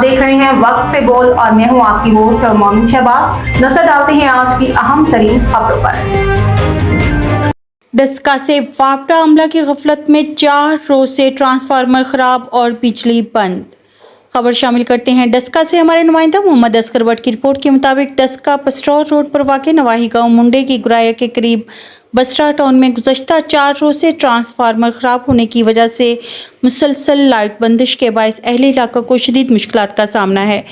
देख रहे हैं वक्त से बोल और मैं हूं आपकी होस्ट मोमिन शहबाज। नजर डालते हैं आज की अहम तरीन खबरों पर। डस्का से वापडा अमला की गफलत में 4 रोज से ट्रांसफार्मर खराब और बिजली बंद। खबर शामिल करते हैं डस्का से हमारे नुमाइंदा मोहम्मद अस्कर भट्ट की रिपोर्ट के मुताबिक डस्का पस्टौर रोड पर वाक़ नवाही गांव मुंडे की गुराया के करीब बसरा टाउन में गुज़श्ता 4 रोज से ट्रांसफार्मर खराब होने की वजह से मुसलसल लाइट बंदिश के बायस अहले इलाका को शदीद मुश्किलात का सामना है।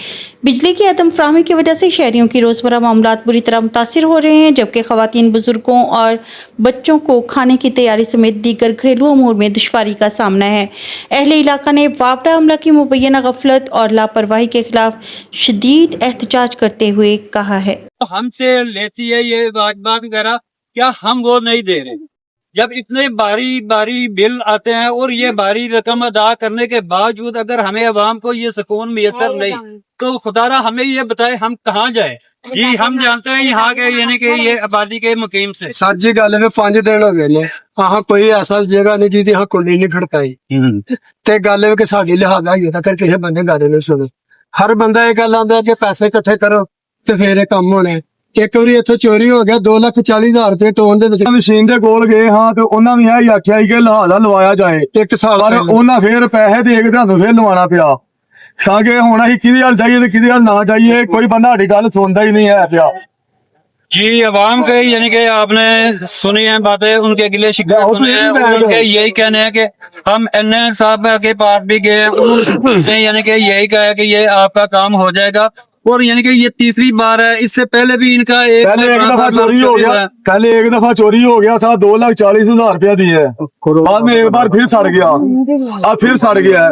बिजली की अदम फराहमी की वजह से शहरियों की रोज़मर्रा मामलात बुरी तरह मुतासिर हो रहे हैं, जबकि ख़वातीन, बुजुर्गों और बच्चों को खाने की तैयारी समेत दीगर घरेलू अमूर में दुश्वारी का सामना है। अहले इलाका ने वापडा अमला की मुबैना गफलत और लापरवाही के खिलाफ शदीद एहतजाज करते हुए कहा है। हमसे लेती है ये वाजबात वगैरह, क्या हम वो नहीं दे रहे? जब इतने बारी बारी बिल आते हैं और ये भारी रकम अदा करने के बावजूद अगर हमें अवाम को ये सुकून मैसर नहीं, तो खुदारा हमें ये बताए हम कहाँ जाए? जी हम जानते हैं यहाँ के यानी कि ये आबादी के मुकीम से सर जी गल में 5 दिन हो गए ने अहां कोई ऐसा जगह नहीं जिदी हां कुंडी नहीं खड़काई ते गल में कि साडी लिहाजा ही तक किसी बंदे गल नहीं सुने। हर बंदा ये गल आंदा कि पैसे इकट्ठे करो ते फिर ये काम होने। एक बारी इथों चोरी हो गया 2,40,000 रुपए टोन दे विच मशीन दे कोल गए हां ते उन्हां भी यही आख्या कि लिहाजा लवाया जाए एक साल पर उन्हां फिर पैसे दे के तुहानू फिर लवाना पिया ताकि हुण असीं किहदे हल जाइए ते किहदे हल ना जाइए। कोई बंदा साडी गल सुनदा ही नहीं है पिया। जी अवाम के यानी कि आपने सुनी है बातें, उनके गिले शिकवे सुने हैं और उनके यही कहने हैं कि हम एनए साहब के पास भी गए, उन्होंने यानी कि यही कहा कि ये आपका काम हो जाएगा। और यानी कि ये तीसरी बार है, इससे पहले भी इनका पहले एक दफा चोरी हो गया, पहले एक दफा चोरी हो गया था 2,40,000 रुपया दिए, बाद में एक बार फिर सड़ गया, अब फिर सड़ गया है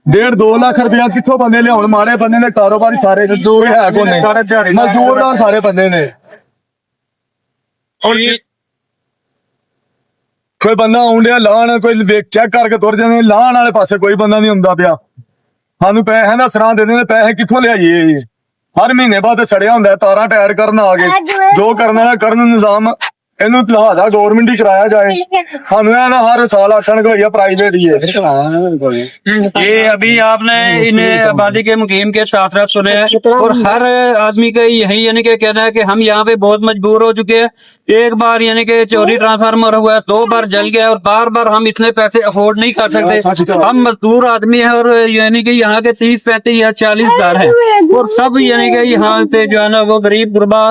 1.5-2 लाख रुपया कितों बंदे ले माड़े बंदे ने कारोबारी सारे दो है को मजदूरदार सारे बंदे ने। और कोई बंदा आउंडिया लान कोई चेक करके तुर जाने, लान वाले पासे कोई बंदा नहीं हुंदा पिया। सानू पैसे का सराह देने पैसे कितों लियाइए? हर महीने बाद सड़िया हुंदा है, तारा टायर करन आ गए, जो करना है करन निजाम इनू लिहाजा गवर्नमेंट ही कराया जाए। सानू ना हर साल आखन कि भैया प्राइवेट ही है। ये अभी आपने इन आबादी के मुकीम के तासरात सुने हैं और हर आदमी का यही यानी कि कहना है कि हम यहाँ पे बहुत मजबूर हो चुके हैं। एक बार यानी कि चोरी ट्रांसफार्मर हुआ है, 2 बार जल गया और बार बार हम इतने पैसे अफोर्ड नहीं कर सकते। हम मजदूर आदमी हैं और यानी कि यहाँ के 30-35 या 40 घर हैं और सब यानी कि यहाँ पे जो है ना वो गरीब गुरबा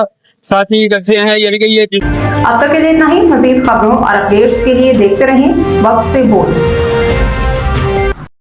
साथी रखते हैं। यानी कि ये अब तक के लिए इतना ही। मजीद खबरों और अपडेट्स के लिए देखते रहें वक्त से बोल।